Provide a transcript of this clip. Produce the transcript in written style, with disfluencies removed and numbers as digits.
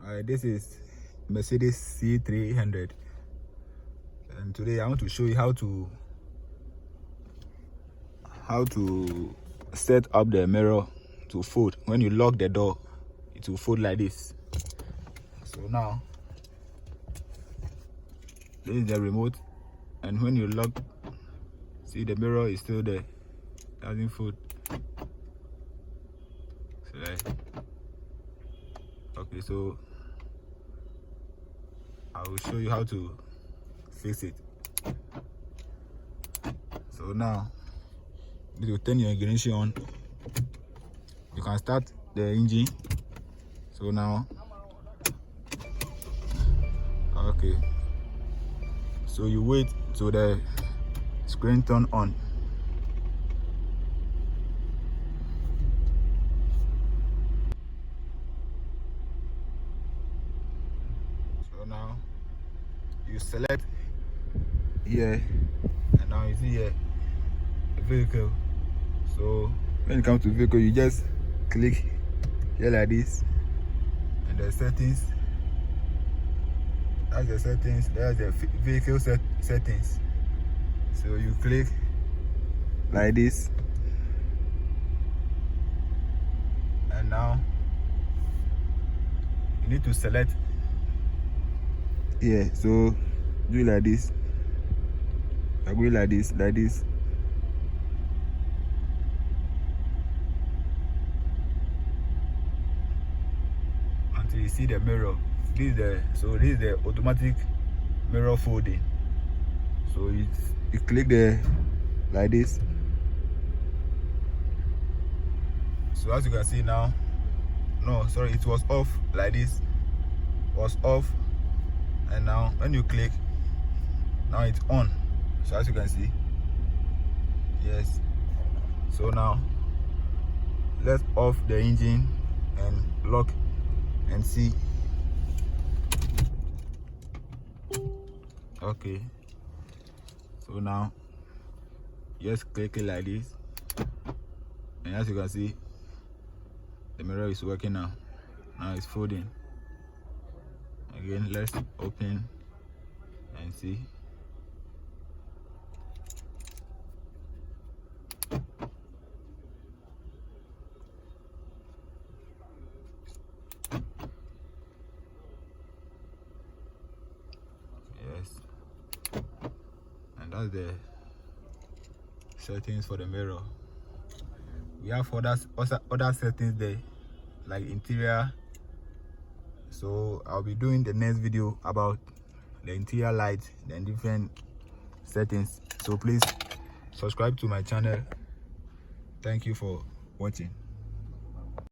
This is Mercedes C300, and today I want to show you how to set up the mirror to fold. When you lock the door, it will fold like this. So now this is the remote, and when you lock, see the mirror is still there, doesn't fold. Okay, so I will show you how to fix it. So now you will turn your ignition on. You can start the engine. So now, okay, so you wait till the screen turn on. So now you select here, and now you see here vehicle. So when it comes to vehicle, you just click here like this, and the settings, that's the settings, that's the vehicle settings. So you click like this, and now you need to select here. So do it like this. I go like this, until you see the mirror. This is the automatic mirror folding. So you click there like this. So as you can see now, no, sorry, it was off like this, was off, and now when you click, now it's on. So as you can see, yes. So now let's off the engine and lock and see. Okay, so now just click it like this, and as you can see, the mirror is working now. Now it's folding. Again, let's open and see. Yes, and that's the settings for the mirror. We have other settings there, like interior. So I'll be doing the next video about the interior lights and different settings. So please subscribe to my channel. Thank you for watching.